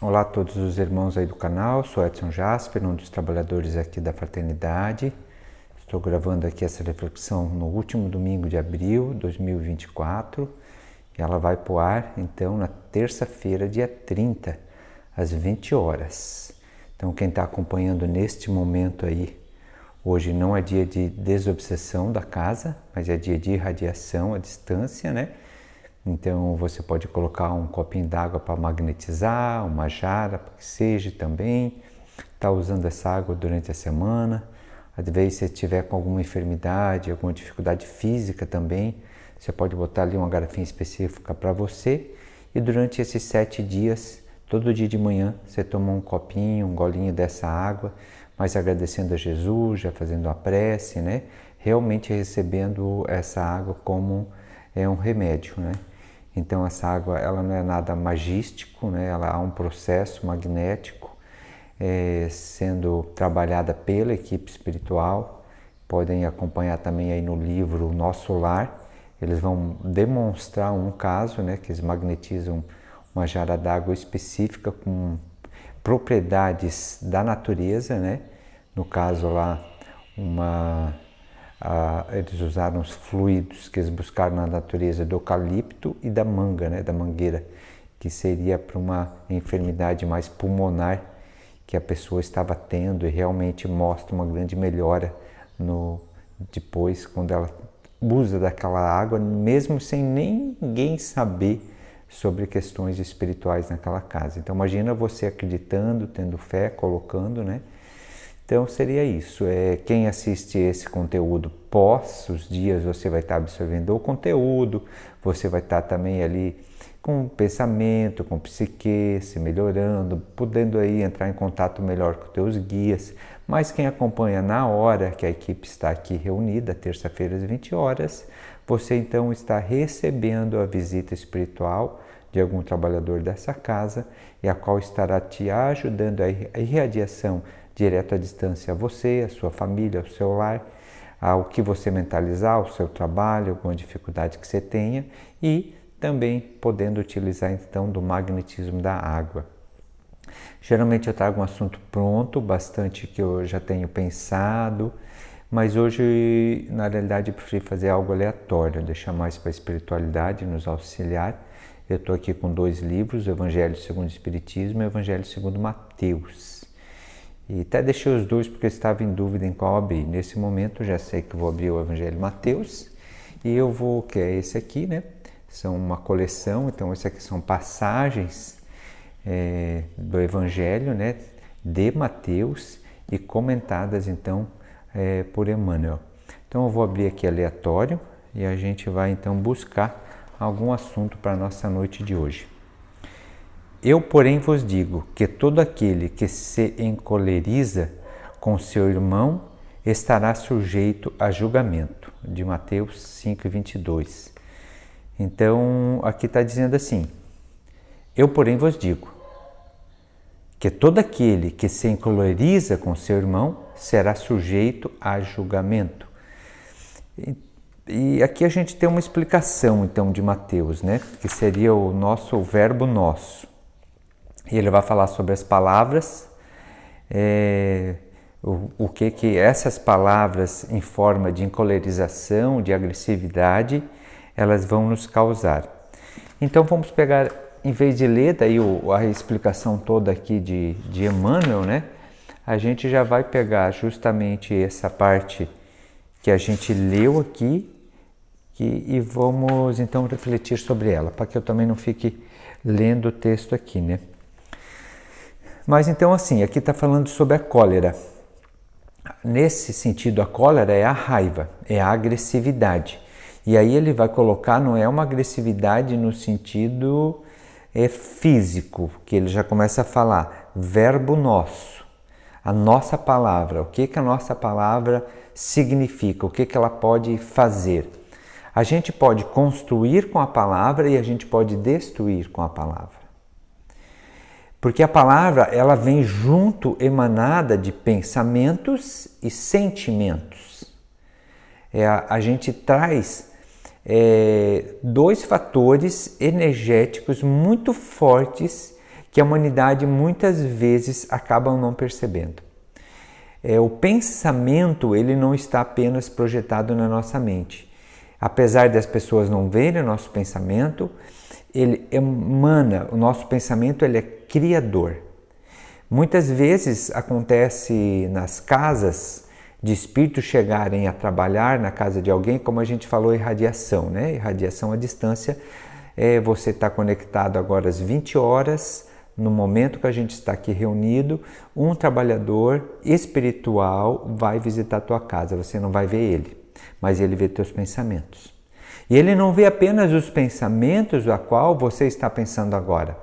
Olá a todos os irmãos aí do canal, sou Edson Jasper, um dos trabalhadores aqui da Fraternidade. Estou gravando aqui essa reflexão no último domingo de abril de 2024 e ela vai pro ar então na terça-feira, dia 30, às 20 horas. Então quem está acompanhando neste momento aí, hoje não é dia de desobsessão da casa, mas é dia de irradiação à distância, né? Então você pode colocar um copinho d'água para magnetizar, uma jarra, para que seja também. Está usando essa água durante a semana. Às vezes se tiver com alguma enfermidade, alguma dificuldade física também, você pode botar ali uma garrafinha específica para você. E durante esses 7 dias, todo dia de manhã, você toma um copinho, um golinho dessa água, mas agradecendo a Jesus, já fazendo a prece, né? Realmente recebendo essa água como um remédio, né? Então essa água ela não é nada magístico, né? Ela há um processo magnético sendo trabalhada pela equipe espiritual. Podem acompanhar também aí no livro Nosso Lar. Eles vão demonstrar um caso, né? Que eles magnetizam uma jarra d'água específica com propriedades da natureza, né? No caso lá, eles usaram os fluidos que eles buscaram na natureza do eucalipto e da manga, né, da mangueira, que seria para uma enfermidade mais pulmonar que a pessoa estava tendo, e realmente mostra uma grande melhora depois, quando ela usa daquela água, mesmo sem ninguém saber sobre questões espirituais naquela casa. Então imagina você acreditando, tendo fé, colocando, né? Então seria isso, quem assiste esse conteúdo pós os dias, você vai estar absorvendo o conteúdo, você vai estar também ali com pensamento, com psique, se melhorando, podendo aí entrar em contato melhor com teus guias, mas quem acompanha na hora que a equipe está aqui reunida, terça-feira às 20 horas, você então está recebendo a visita espiritual de algum trabalhador dessa casa, e a qual estará te ajudando a irradiação direto à distância a você, a sua família, ao seu lar, ao que você mentalizar, o seu trabalho, alguma dificuldade que você tenha, e também podendo utilizar então do magnetismo da água. Geralmente eu trago um assunto pronto, bastante que eu já tenho pensado, mas hoje na realidade eu preferi fazer algo aleatório, deixar mais para a espiritualidade nos auxiliar. Eu estou aqui com 2 livros, o Evangelho segundo o Espiritismo e o Evangelho segundo Mateus. E até deixei os 2 porque eu estava em dúvida em qual abrir. Nesse momento eu já sei que vou abrir o Evangelho Mateus e eu vou, que é esse aqui, né? São uma coleção, então esse aqui são passagens do Evangelho, né? De Mateus e comentadas então por Emmanuel. Então eu vou abrir aqui aleatório e a gente vai então buscar algum assunto para a nossa noite de hoje. Eu, porém, vos digo que todo aquele que se encoleriza com seu irmão estará sujeito a julgamento, de Mateus 5:22. Então, aqui está dizendo assim, eu, porém, vos digo que todo aquele que se encoleriza com seu irmão será sujeito a julgamento. E aqui a gente tem uma explicação, então, de Mateus, né? Que seria o verbo nosso. E ele vai falar sobre as palavras, o que essas palavras em forma de encolerização, de agressividade, elas vão nos causar. Então vamos pegar, em vez de ler daí a explicação toda aqui de Emmanuel, né? A gente já vai pegar justamente essa parte que a gente leu aqui e vamos então refletir sobre ela, para que eu também não fique lendo o texto aqui, né? Mas então assim, aqui está falando sobre a cólera. Nesse sentido, a cólera é a raiva, é a agressividade. E aí ele vai colocar, não é uma agressividade no sentido físico, que ele já começa a falar, verbo nosso, a nossa palavra, o que a nossa palavra significa, o que ela pode fazer. A gente pode construir com a palavra e a gente pode destruir com a palavra. Porque a palavra, ela vem junto, emanada de pensamentos e sentimentos. A gente traz 2 fatores energéticos muito fortes que a humanidade muitas vezes acaba não percebendo. O pensamento, ele não está apenas projetado na nossa mente. Apesar das pessoas não verem o nosso pensamento, ele emana, o nosso pensamento ele é criador. Muitas vezes acontece nas casas de espíritos chegarem a trabalhar na casa de alguém, como a gente falou, irradiação, né? Irradiação à distância, você está conectado agora às 20 horas, no momento que a gente está aqui reunido, um trabalhador espiritual vai visitar a tua casa, você não vai ver ele, mas ele vê teus pensamentos. E ele não vê apenas os pensamentos a qual você está pensando agora.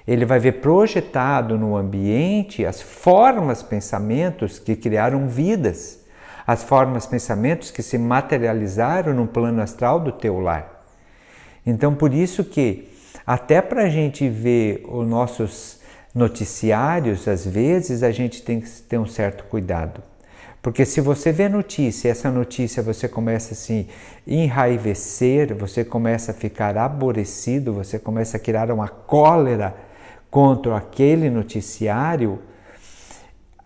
Ele vai ver projetado no ambiente as formas, pensamentos que criaram vidas, as formas, pensamentos que se materializaram no plano astral do teu lar. Então, por isso que, até para a gente ver os nossos noticiários, às vezes a gente tem que ter um certo cuidado. Porque se você vê notícia, essa notícia você começa assim a enraivecer, você começa a ficar aborrecido, você começa a criar uma cólera contra aquele noticiário,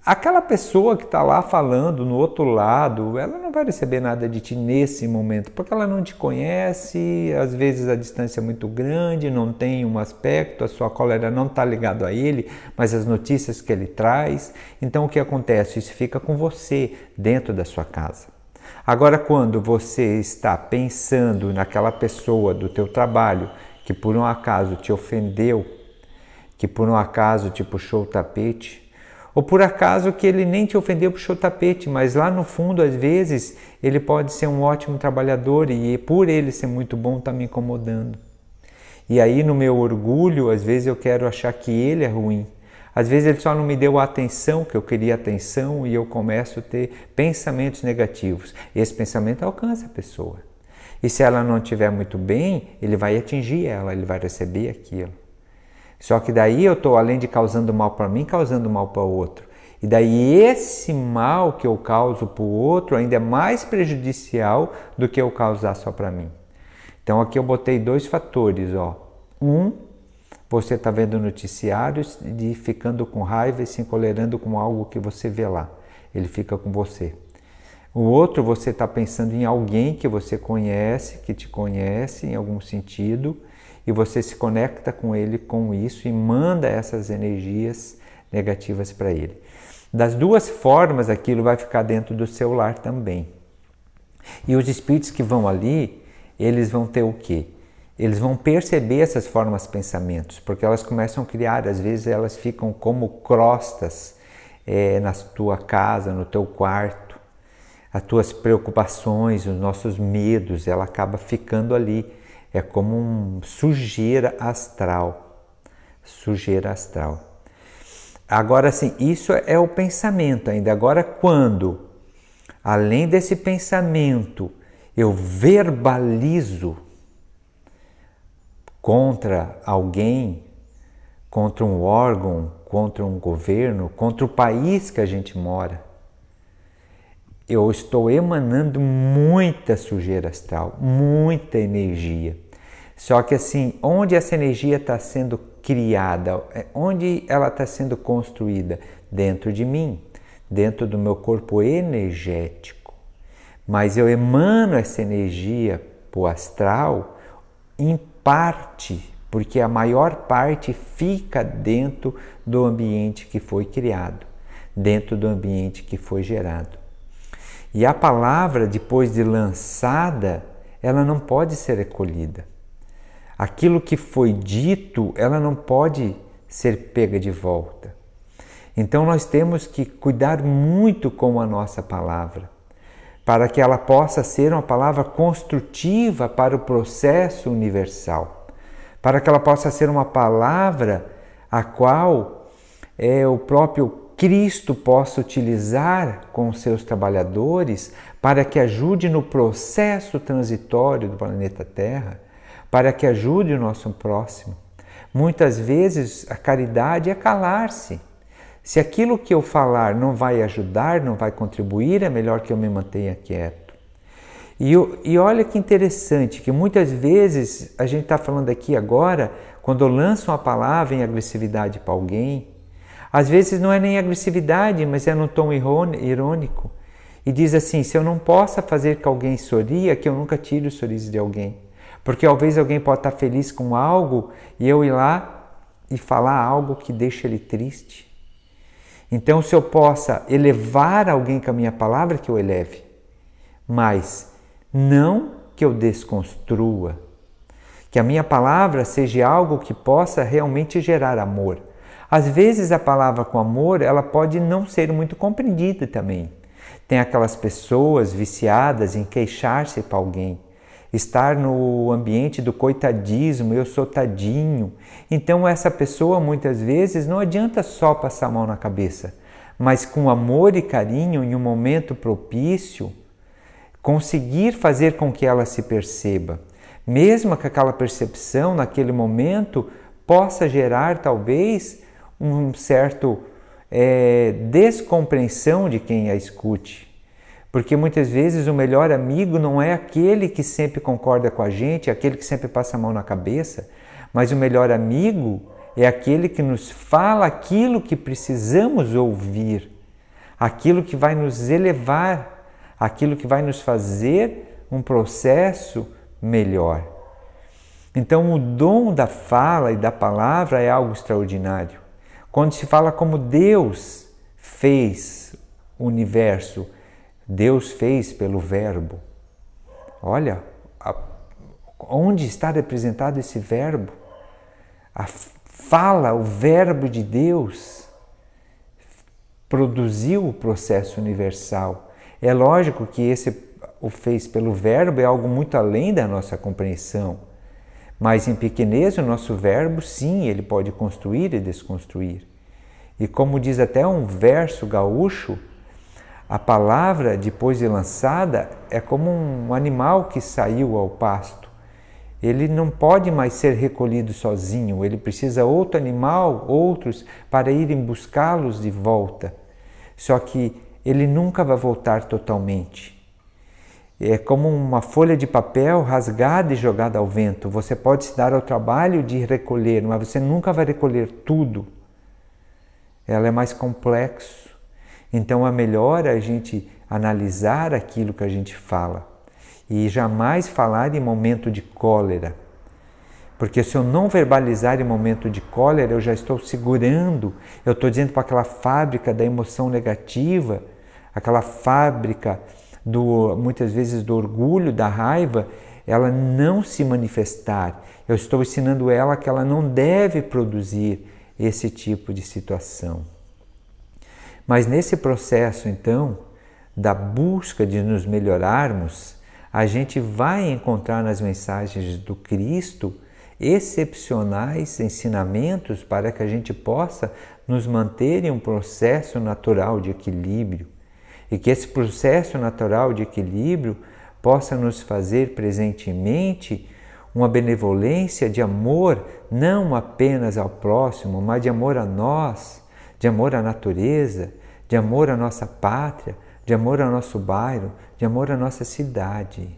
aquela pessoa que está lá falando no outro lado, ela não vai receber nada de ti nesse momento, porque ela não te conhece, às vezes a distância é muito grande, não tem um aspecto, a sua cólera não está ligado a ele, mas as notícias que ele traz. Então o que acontece? Isso fica com você dentro da sua casa. Agora, quando você está pensando naquela pessoa do teu trabalho que por um acaso te ofendeu, que por um acaso te puxou o tapete, ou por acaso que ele nem te ofendeu, puxou o tapete, mas lá no fundo, às vezes, ele pode ser um ótimo trabalhador e por ele ser muito bom está me incomodando. E aí no meu orgulho, às vezes eu quero achar que ele é ruim. Às vezes ele só não me deu a atenção que eu queria atenção e eu começo a ter pensamentos negativos. Esse pensamento alcança a pessoa. E se ela não estiver muito bem, ele vai atingir ela, ele vai receber aquilo. Só que daí eu estou, além de causando mal para mim, causando mal para o outro. E daí esse mal que eu causo para o outro ainda é mais prejudicial do que eu causar só para mim. Então aqui eu botei 2 fatores. Você está vendo noticiários e ficando com raiva e se encolerando com algo que você vê lá. Ele fica com você. O outro, você está pensando em alguém que você conhece, que te conhece em algum sentido, e você se conecta com ele com isso e manda essas energias negativas para ele. Das 2 formas, aquilo vai ficar dentro do seu lar também. E os espíritos que vão ali, eles vão ter o quê? Eles vão perceber essas formas, pensamentos, porque elas começam a criar, às vezes elas ficam como crostas na tua casa, no teu quarto. As tuas preocupações, os nossos medos, ela acaba ficando ali. É como um sujeira astral. Sujeira astral. Agora, sim, isso é o pensamento ainda. Agora, quando, além desse pensamento, eu verbalizo contra alguém, contra um órgão, contra um governo, contra o país que a gente mora, eu estou emanando muita sujeira astral, muita energia. Só que assim, onde essa energia está sendo criada, onde ela está sendo construída? Dentro de mim, dentro do meu corpo energético. Mas eu emano essa energia para o astral em parte, porque a maior parte fica dentro do ambiente que foi criado, dentro do ambiente que foi gerado. E a palavra, depois de lançada, ela não pode ser recolhida. Aquilo que foi dito, ela não pode ser pega de volta. Então nós temos que cuidar muito com a nossa palavra, para que ela possa ser uma palavra construtiva para o processo universal, para que ela possa ser uma palavra a qual o próprio Cristo possa utilizar com os seus trabalhadores para que ajude no processo transitório do planeta Terra, para que ajude o nosso próximo. Muitas vezes a caridade é calar-se. Se aquilo que eu falar não vai ajudar, não vai contribuir, é melhor que eu me mantenha quieto. E olha que interessante, que muitas vezes a gente está falando aqui agora quando eu lanço uma palavra em agressividade para alguém, às vezes não é nem agressividade, mas é num tom irônico, e diz assim, se eu não posso fazer que alguém sorria, que eu nunca tire o sorriso de alguém. Porque talvez alguém pode estar feliz com algo e eu ir lá e falar algo que deixa ele triste. Então, se eu possa elevar alguém com a minha palavra, que eu eleve, mas não que eu desconstrua. Que a minha palavra seja algo que possa realmente gerar amor. Às vezes a palavra com amor, ela pode não ser muito compreendida também. Tem aquelas pessoas viciadas em queixar-se para alguém, estar no ambiente do coitadismo, eu sou tadinho. Então essa pessoa muitas vezes não adianta só passar a mão na cabeça, mas com amor e carinho, em um momento propício, conseguir fazer com que ela se perceba. Mesmo que aquela percepção naquele momento possa gerar talvez um certo descompreensão de quem a escute. Porque muitas vezes o melhor amigo não é aquele que sempre concorda com a gente, aquele que sempre passa a mão na cabeça, mas o melhor amigo é aquele que nos fala aquilo que precisamos ouvir, aquilo que vai nos elevar, aquilo que vai nos fazer um processo melhor. Então o dom da fala e da palavra é algo extraordinário. Quando se fala como Deus fez o universo, Deus fez pelo verbo. Olha, onde está representado esse verbo? A fala, o verbo de Deus produziu o processo universal. É lógico que o fez pelo verbo é algo muito além da nossa compreensão. Mas em pequenez o nosso verbo, sim, ele pode construir e desconstruir. E como diz até um verso gaúcho, a palavra, depois de lançada, é como um animal que saiu ao pasto. Ele não pode mais ser recolhido sozinho, ele precisa outro animal, outros, para irem buscá-los de volta. Só que ele nunca vai voltar totalmente. É como uma folha de papel rasgada e jogada ao vento. Você pode se dar ao trabalho de recolher, mas você nunca vai recolher tudo. Ela é mais complexo. Então é melhor a gente analisar aquilo que a gente fala e jamais falar em momento de cólera. Porque se eu não verbalizar em momento de cólera, eu já estou segurando, eu estou dizendo para aquela fábrica da emoção negativa, aquela fábrica muitas vezes do orgulho, da raiva, ela não se manifestar. Eu estou ensinando ela que ela não deve produzir esse tipo de situação. Mas nesse processo, então, da busca de nos melhorarmos, a gente vai encontrar nas mensagens do Cristo excepcionais ensinamentos para que a gente possa nos manter em um processo natural de equilíbrio. E que esse processo natural de equilíbrio possa nos fazer presentemente uma benevolência de amor, não apenas ao próximo, mas de amor a nós, de amor à natureza, de amor à nossa pátria, de amor ao nosso bairro, de amor à nossa cidade.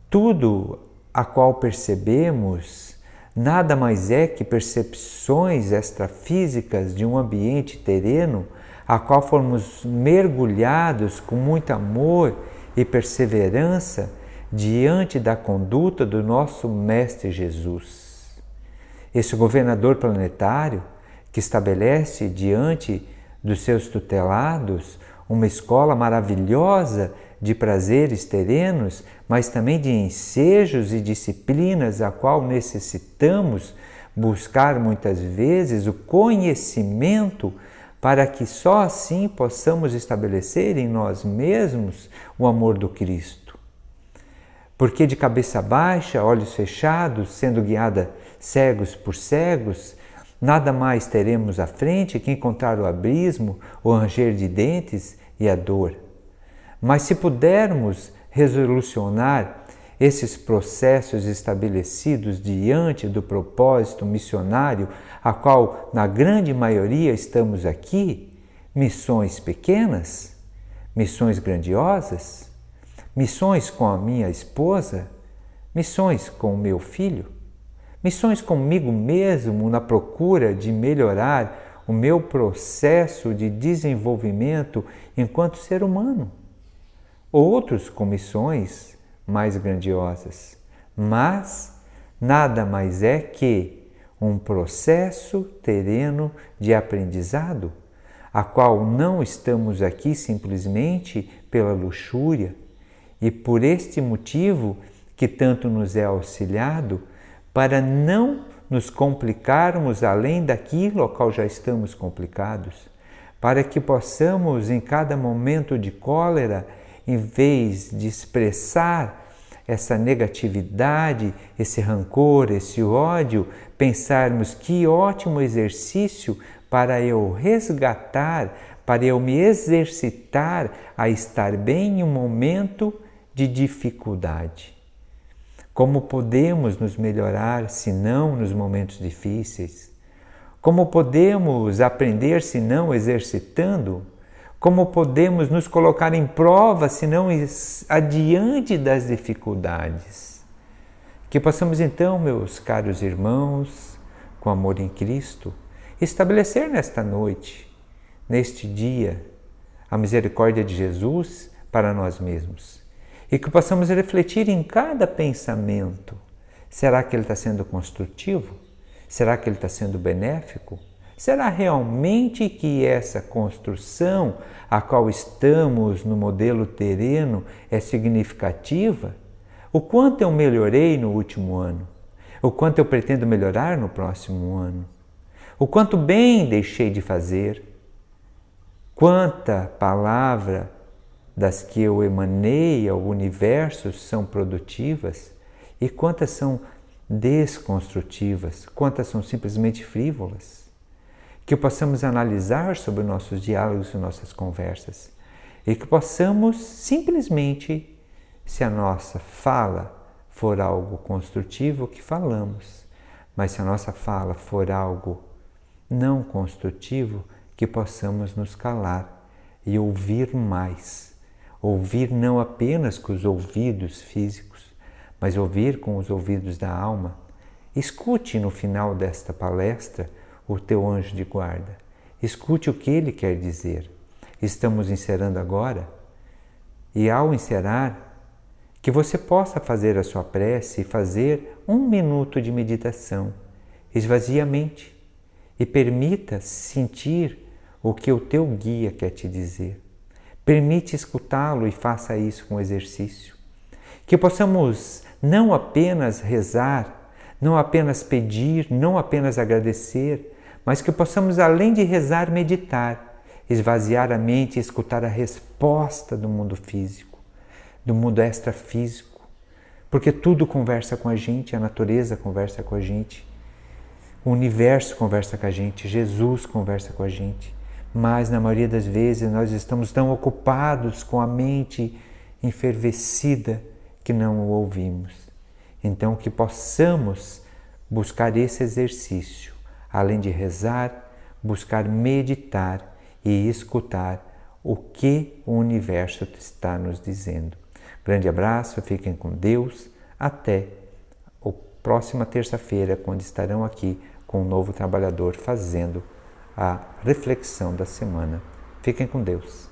Tudo a qual percebemos nada mais é que percepções extrafísicas de um ambiente terreno a qual fomos mergulhados com muito amor e perseverança diante da conduta do nosso Mestre Jesus. Esse governador planetário que estabelece diante dos seus tutelados uma escola maravilhosa de prazeres terrenos, mas também de ensejos e disciplinas a qual necessitamos buscar muitas vezes o conhecimento para que só assim possamos estabelecer em nós mesmos o amor do Cristo. Porque de cabeça baixa, olhos fechados, sendo guiada cegos por cegos, nada mais teremos à frente que encontrar o abismo, o ranger de dentes e a dor. Mas se pudermos resolucionar esses processos estabelecidos diante do propósito missionário, a qual na grande maioria estamos aqui, missões pequenas, missões grandiosas, missões com a minha esposa, missões com o meu filho, Missões comigo mesmo na procura de melhorar o meu processo de desenvolvimento enquanto ser humano. Outros com missões mais grandiosas, mas nada mais é que um processo terreno de aprendizado, a qual não estamos aqui simplesmente pela luxúria, e por este motivo que tanto nos é auxiliado, para não nos complicarmos além daquilo ao qual já estamos complicados, para que possamos, em cada momento de cólera, em vez de expressar essa negatividade, esse rancor, esse ódio, pensarmos que ótimo exercício para eu resgatar, para eu me exercitar a estar bem em um momento de dificuldade. Como podemos nos melhorar se não nos momentos difíceis? Como podemos aprender se não exercitando? Como podemos nos colocar em prova se não adiante das dificuldades? Que possamos então, meus caros irmãos, com amor em Cristo, estabelecer nesta noite, neste dia, a misericórdia de Jesus para nós mesmos. E que possamos refletir em cada pensamento. Será que ele está sendo construtivo? Será que ele está sendo benéfico? Será realmente que essa construção a qual estamos no modelo terreno é significativa? O quanto eu melhorei no último ano? O quanto eu pretendo melhorar no próximo ano? O quanto bem deixei de fazer? Quanta palavra das que eu emanei ao universo são produtivas e quantas são desconstrutivas, quantas são simplesmente frívolas. Que possamos analisar sobre nossos diálogos e nossas conversas e que possamos simplesmente, se a nossa fala for algo construtivo, que falamos, mas se a nossa fala for algo não construtivo, que possamos nos calar e ouvir mais. Ouvir não apenas com os ouvidos físicos, mas ouvir com os ouvidos da alma. Escute no final desta palestra o teu anjo de guarda. Escute o que ele quer dizer. Estamos encerrando agora e ao encerrar, que você possa fazer a sua prece e fazer 1 minuto de meditação. Esvazie a mente e permita sentir o que o teu guia quer te dizer. Permite escutá-lo e faça isso com exercício. Que possamos não apenas rezar, não apenas pedir, não apenas agradecer, mas que possamos, além de rezar, meditar, esvaziar a mente e escutar a resposta do mundo físico, do mundo extrafísico, porque tudo conversa com a gente, a natureza conversa com a gente, o universo conversa com a gente, Jesus conversa com a gente. Mas na maioria das vezes nós estamos tão ocupados com a mente enfervecida que não o ouvimos. Então que possamos buscar esse exercício, além de rezar, buscar meditar e escutar o que o universo está nos dizendo. Grande abraço, fiquem com Deus, até a próxima terça-feira, quando estarão aqui com um novo trabalhador fazendo a reflexão da semana. Fiquem com Deus.